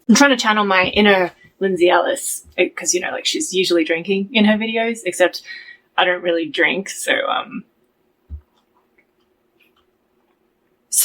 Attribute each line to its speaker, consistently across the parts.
Speaker 1: I'm trying to channel my inner Lindsay Ellis, because, you know, like, she's usually drinking in her videos, except I don't really drink, so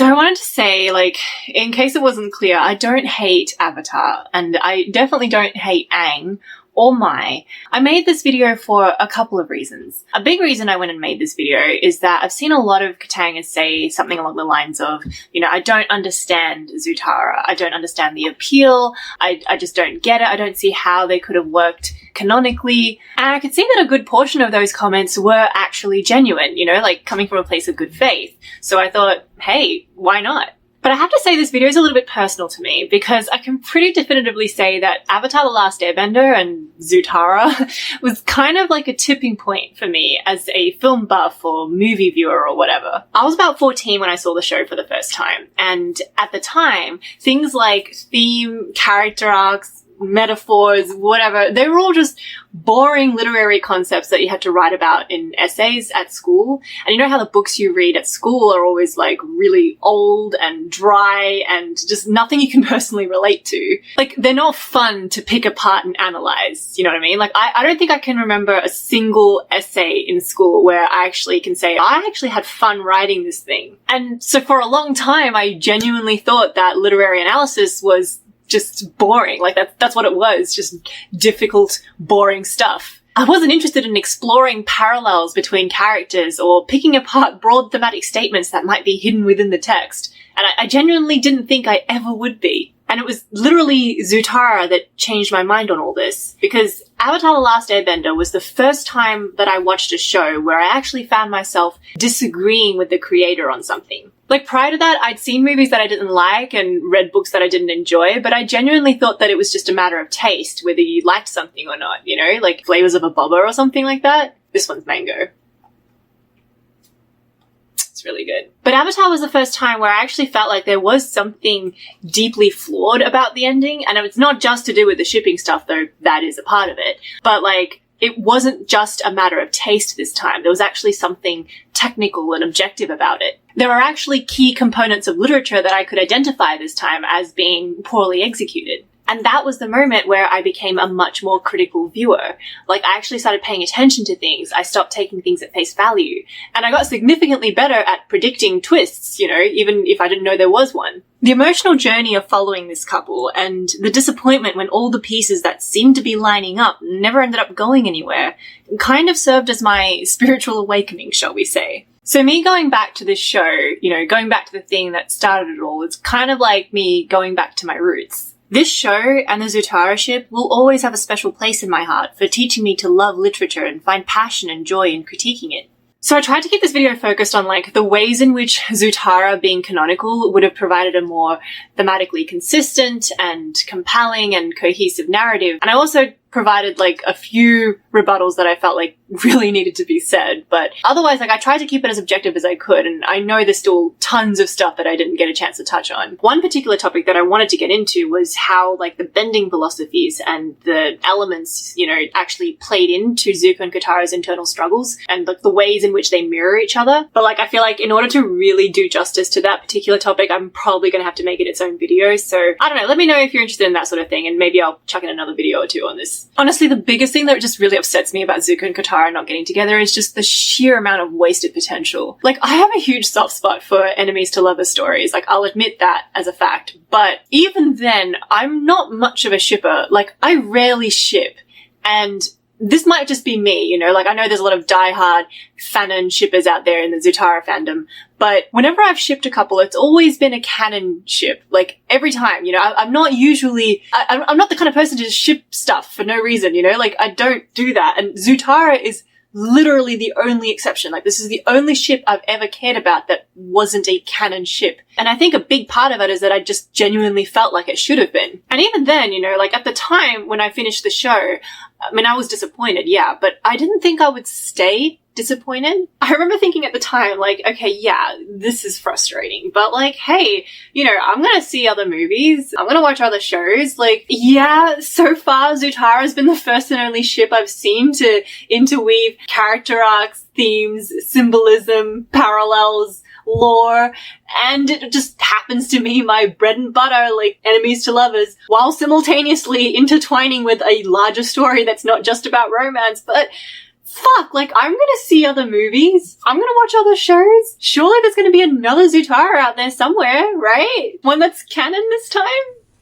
Speaker 1: I wanted to say, like, in case it wasn't clear, I don't hate Avatar, and I definitely don't hate Aang or Mai. I made this video for a couple of reasons. A big reason I went and made this video is that I've seen a lot of Katangers say something along the lines of, you know, I don't understand Zutara. I don't understand the appeal. I just don't get it. I don't see how they could have worked canonically. And I could see that a good portion of those comments were actually genuine, you know, like coming from a place of good faith. So I thought, hey, why not? But I have to say this video is a little bit personal to me because I can pretty definitively say that Avatar: The Last Airbender and Zutara was kind of like a tipping point for me as a film buff or movie viewer or whatever. I was about 14 when I saw the show for the first time, and at the time, things like theme, character arcs, metaphors, whatever, they were all just boring literary concepts that you had to write about in essays at school. And you know how the books you read at school are always like really old and dry and just nothing you can personally relate to. Like, they're not fun to pick apart and analyze, you know what I mean? Like, I don't think I can remember a single essay in school where I actually can say, I actually had fun writing this thing. And so for a long time, I genuinely thought that literary analysis was just boring. Like, that's what it was. Just difficult, boring stuff. I wasn't interested in exploring parallels between characters or picking apart broad thematic statements that might be hidden within the text. And I genuinely didn't think I ever would be. And it was literally Zutara that changed my mind on all this. Because Avatar: The Last Airbender was the first time that I watched a show where I actually found myself disagreeing with the creator on something. Like, prior to that, I'd seen movies that I didn't like and read books that I didn't enjoy, but I genuinely thought that it was just a matter of taste, whether you liked something or not, you know? Like, flavors of a boba or something like that. This one's mango. It's really good. But Avatar was the first time where I actually felt like there was something deeply flawed about the ending, and it's not just to do with the shipping stuff, though that is a part of it, but like, it wasn't just a matter of taste this time. There was actually something technical and objective about it. There are actually key components of literature that I could identify this time as being poorly executed. And that was the moment where I became a much more critical viewer. Like, I actually started paying attention to things. I stopped taking things at face value. And I got significantly better at predicting twists, you know, even if I didn't know there was one. The emotional journey of following this couple and the disappointment when all the pieces that seemed to be lining up never ended up going anywhere kind of served as my spiritual awakening, shall we say. So me going back to this show, you know, going back to the thing that started it all, it's kind of like me going back to my roots. This show and the Zutara ship will always have a special place in my heart for teaching me to love literature and find passion and joy in critiquing it. So I tried to keep this video focused on like the ways in which Zutara being canonical would have provided a more thematically consistent and compelling and cohesive narrative. And I also provided like a few rebuttals that I felt like really needed to be said. But otherwise, like, I tried to keep it as objective as I could. And I know there's still tons of stuff that I didn't get a chance to touch on. One particular topic that I wanted to get into was how like the bending philosophies and the elements, you know, actually played into Zuko and Katara's internal struggles and like the ways in which they mirror each other. But like, I feel like in order to really do justice to that particular topic, I'm probably going to have to make it its own video. So I don't know, let me know if you're interested in that sort of thing, and maybe I'll chuck in another video or two on this. Honestly, the biggest thing that just really upsets me about Zuko and Katara not getting together is just the sheer amount of wasted potential. Like, I have a huge soft spot for enemies to lovers stories. Like, I'll admit that as a fact. But even then, I'm not much of a shipper. Like, I rarely ship. And this might just be me, you know, like, I know there's a lot of diehard fanon shippers out there in the Zutara fandom, but whenever I've shipped a couple, it's always been a canon ship. Like, every time, you know, I'm not usually, I'm not the kind of person to just ship stuff for no reason, you know, like, I don't do that. And Zutara is literally the only exception. Like, this is the only ship I've ever cared about that wasn't a canon ship. And I think a big part of it is that I just genuinely felt like it should have been. And even then, you know, like, at the time when I finished the show, I mean, I was disappointed, yeah, but I didn't think I would stay disappointed. I remember thinking at the time, like, okay, yeah, this is frustrating, but like, hey, you know, I'm gonna see other movies, I'm gonna watch other shows. Like, yeah, so far Zutara has been the first and only ship I've seen to interweave character arcs, themes, symbolism, parallels, lore, and it just happens to be my bread and butter, like enemies to lovers, while simultaneously intertwining with a larger story that's not just about romance, but fuck, like, I'm gonna see other movies. I'm gonna watch other shows. Surely there's gonna be another Zutara out there somewhere, right? One that's canon this time?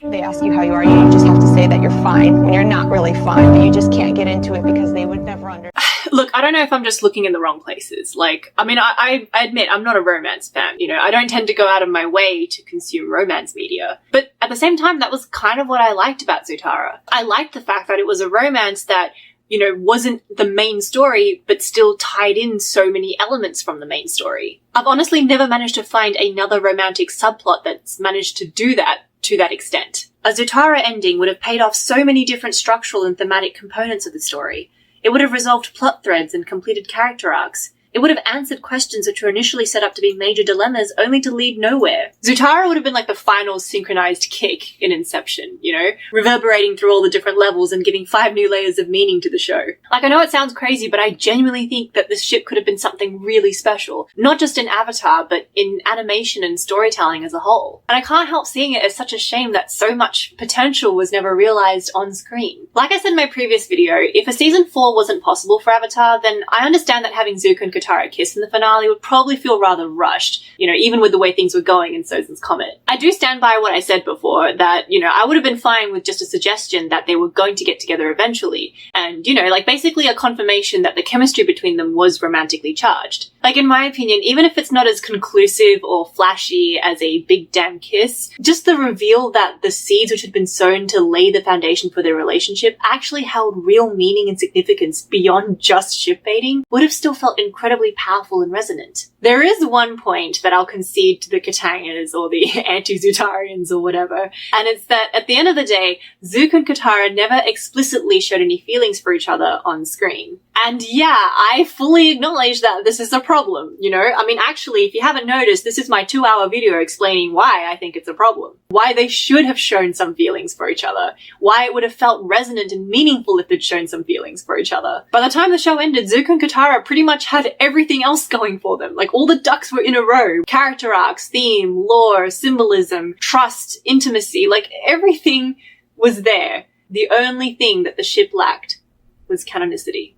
Speaker 2: They ask you how you are, you just have to say that you're fine when you're not really fine, but you just can't get into it because they would never understand.
Speaker 1: Look, I don't know if I'm just looking in the wrong places. Like, I mean, I admit I'm not a romance fan. You know, I don't tend to go out of my way to consume romance media. But at the same time, that was kind of what I liked about Zutara. I liked the fact that it was a romance that, you know, wasn't the main story, but still tied in so many elements from the main story. I've honestly never managed to find another romantic subplot that's managed to do that to that extent. A Zutara ending would have paid off so many different structural and thematic components of the story. It would have resolved plot threads and completed character arcs. It would have answered questions which were initially set up to be major dilemmas only to lead nowhere. Zutara would have been like the final synchronized kick in Inception, you know? Reverberating through all the different levels and giving 5 new layers of meaning to the show. Like, I know it sounds crazy, but I genuinely think that this ship could have been something really special. Not just in Avatar, but in animation and storytelling as a whole. And I can't help seeing it as such a shame that so much potential was never realized on screen. Like I said in my previous video, if a season 4 wasn't possible for Avatar, then I understand that having Zuko and Katara kiss in the finale would probably feel rather rushed, you know, even with the way things were going in Sozin's Comet. I do stand by what I said before, that, you know, I would have been fine with just a suggestion that they were going to get together eventually, and, you know, like basically a confirmation that the chemistry between them was romantically charged. Like, in my opinion, even if it's not as conclusive or flashy as a big damn kiss, just the reveal that the seeds which had been sown to lay the foundation for their relationship actually held real meaning and significance beyond just shipbaiting would have still felt incredibly powerful and resonant. There is one point that I'll concede to the Katangers or the anti-Zutarians or whatever, and it's that at the end of the day, Zuko and Katara never explicitly showed any feelings for each other on screen. And yeah, I fully acknowledge that this is a problem, you know? I mean, actually, if you haven't noticed, this is my 2-hour video explaining why I think it's a problem. Why they should have shown some feelings for each other. Why it would have felt resonant and meaningful if they'd shown some feelings for each other. By the time the show ended, Zuko and Katara pretty much had everything else going for them. Like, all the ducks were in a row. Character arcs, theme, lore, symbolism, trust, intimacy, like everything was there. The only thing that the ship lacked was canonicity.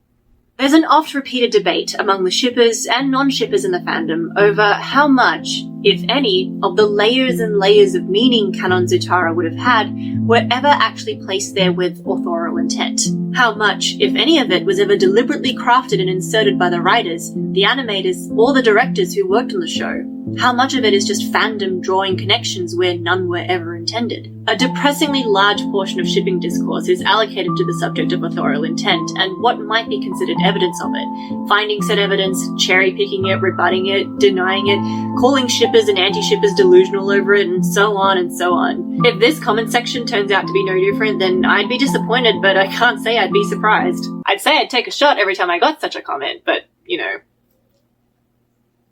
Speaker 1: There's an oft-repeated debate among the shippers and non-shippers in the fandom over how much, if any, of the layers and layers of meaning canon Zutara would have had were ever actually placed there with authorial intent. How much, if any of it, was ever deliberately crafted and inserted by the writers, the animators, or the directors who worked on the show. How much of it is just fandom drawing connections where none were ever intended. A depressingly large portion of shipping discourse is allocated to the subject of authorial intent and what might be considered evidence of it. Finding said evidence, cherry-picking it, rebutting it, denying it, calling shippers and anti-shippers delusional over it, and so on and so on. If this comment section turns out to be no different, then I'd be disappointed, but I can't say I'd be surprised. I'd say I'd take a shot every time I got such a comment, but, you know.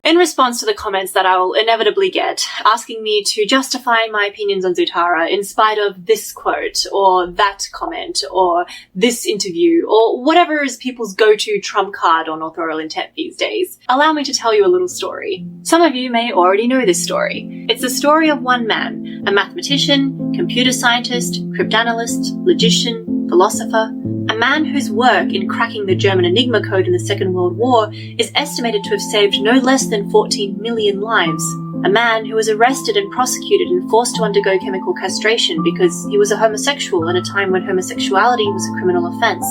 Speaker 1: In response to the comments that I will inevitably get, asking me to justify my opinions on Zutara in spite of this quote, or that comment, or this interview, or whatever is people's go-to trump card on authorial intent these days, allow me to tell you a little story. Some of you may already know this story. It's the story of one man, a mathematician, computer scientist, cryptanalyst, logician, philosopher, a man whose work in cracking the German Enigma code in the Second World War is estimated to have saved no less than 14 million lives. A man who was arrested and prosecuted and forced to undergo chemical castration because he was a homosexual in a time when homosexuality was a criminal offence.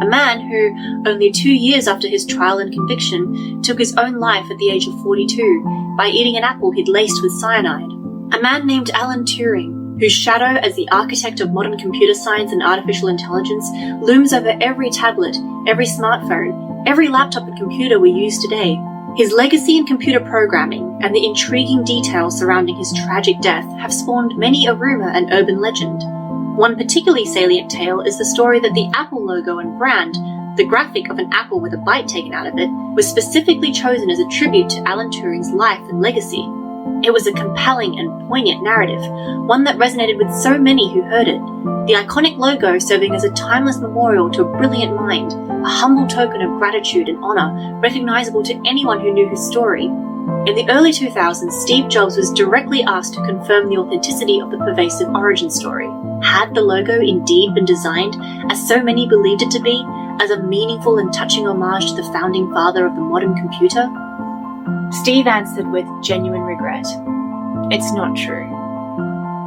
Speaker 1: A man who, only 2 years after his trial and conviction, took his own life at the age of 42 by eating an apple he'd laced with cyanide. A man named Alan Turing, whose shadow as the architect of modern computer science and artificial intelligence looms over every tablet, every smartphone, every laptop and computer we use today. His legacy in computer programming and the intriguing details surrounding his tragic death have spawned many a rumor and urban legend. One particularly salient tale is the story that the Apple logo and brand, the graphic of an apple with a bite taken out of it, was specifically chosen as a tribute to Alan Turing's life and legacy. It was a compelling and poignant narrative, one that resonated with so many who heard it. The iconic logo serving as a timeless memorial to a brilliant mind, a humble token of gratitude and honour, recognisable to anyone who knew his story. In the early 2000s, Steve Jobs was directly asked to confirm the authenticity of the pervasive origin story. Had the logo indeed been designed, as so many believed it to be, as a meaningful and touching homage to the founding father of the modern computer? Steve answered with genuine regret. It's not true.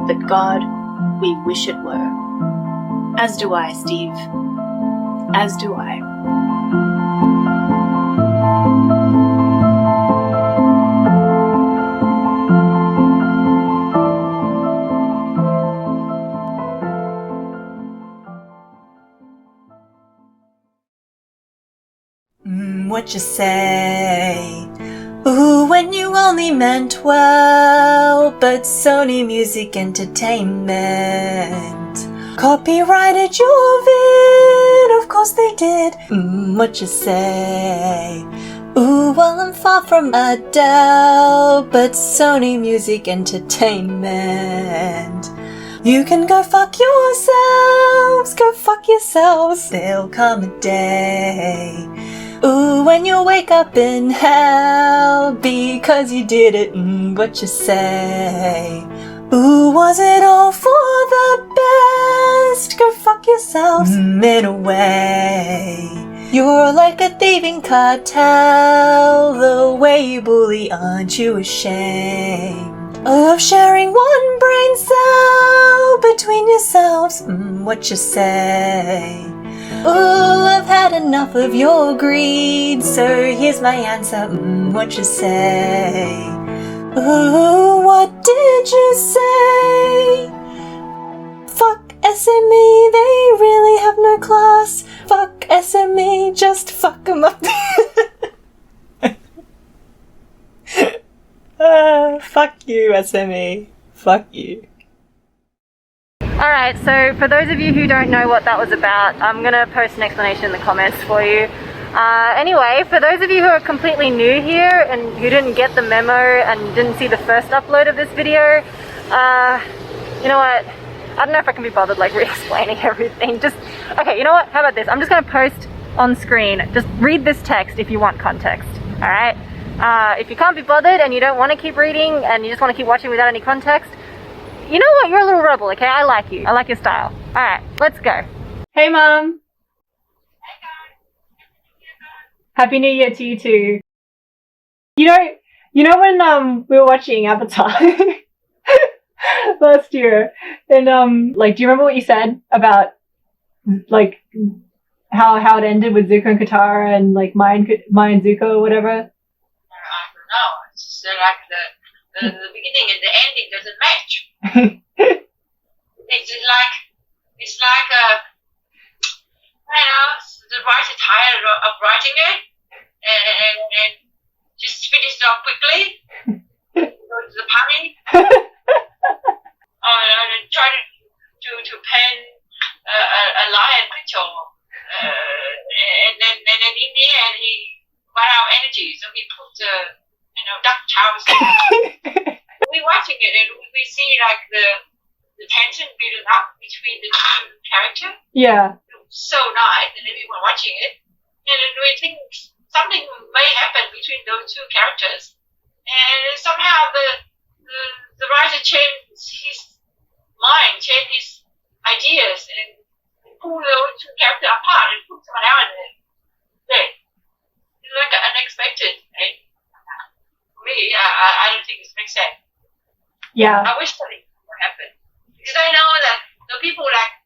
Speaker 1: But God, we wish it were. As do I, Steve. As do I.
Speaker 3: What you say? Ooh, when you only meant well, but Sony Music Entertainment copyrighted your vid, of course they did. What you say? Ooh, well I'm far from Adele, but Sony Music Entertainment. You can go fuck yourselves, go fuck yourselves. There'll come a day, ooh, when you'll wake up in hell because you did it. What you say? Ooh, was it all for the best? Go fuck yourselves. In a way, you're like a thieving cartel. The way you bully, aren't you ashamed of sharing one brain cell between yourselves? What you say? Ooh, I've had enough of your greed, so here's my answer. What you say? Ooh, what did you say? Fuck SME, they really have no class. Fuck SME, just fuck 'em up. Fuck you, SME. Fuck you.
Speaker 4: Alright, so for those of you who don't know what that was about, I'm gonna post an explanation in the comments for you. Anyway, for those of you who are completely new here and who didn't get the memo and didn't see the first upload of this video, you know what? I don't know if I can be bothered like re-explaining everything. Okay, you know what? How about this? I'm just gonna post on screen. Just read this text if you want context, alright? If you can't be bothered and you don't want to keep reading and you just want to keep watching without any context, you know what? You're a little rebel, okay? I like you. I like your style. Alright, let's go.
Speaker 1: Hey, Mum. Happy New Year to you too. You know when we were watching Avatar last year, and like, do you remember what you said about like how it ended with Zuko and Katara and like Mai and Zuko or whatever?
Speaker 5: I don't know. It's just like the beginning and the ending doesn't match. it's like I know the writer tired of writing it and just finished it off quickly. Go to the party. And try to pen a lion picture. And then in the end he ran out of energy, so he put duck towers. We're watching it and we see like the tension building up between the two characters.
Speaker 1: Yeah.
Speaker 5: So nice, and everyone watching it, and we think something may happen between those two characters, and somehow the writer changed his mind, changed his ideas, and pulled those two characters apart and put someone else in it. It's like unexpected. And for me, I don't think it makes sense.
Speaker 1: Yeah.
Speaker 5: I wish that it would happen because I know that the people like.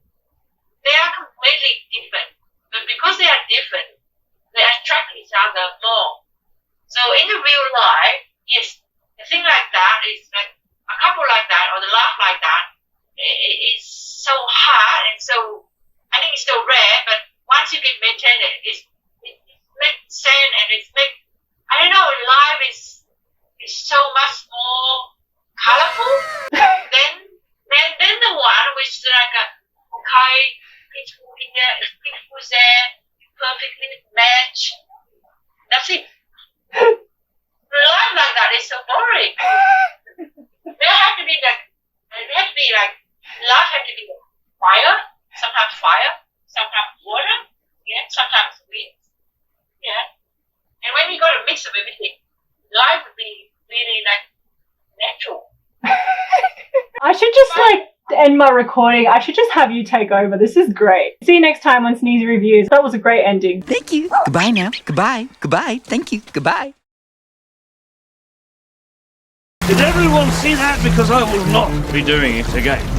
Speaker 5: They are completely different, but because they are different, they attract each other more. So in the real life, yes, a thing like that is like a couple like that or the laugh like that. It's so hard and so I think it's so rare. But once you can maintain it, it makes sense and it's I don't know. Life is so much more colorful than the one which is like a okay. Peaceful here, peaceful there, perfectly match. That's it. Life like that is so boring. There have to be like, love have to be fire, sometimes water, yeah, sometimes wind, yeah. And when we got to mix of everything, life would be
Speaker 1: I should just end my recording. I should just have you take over. This is great. See you next time on Sneezy Reviews. That was a great ending.
Speaker 6: Thank you. Goodbye now. Goodbye. Goodbye. Thank you. Goodbye.
Speaker 7: Did everyone see that? Because I will not be doing it again.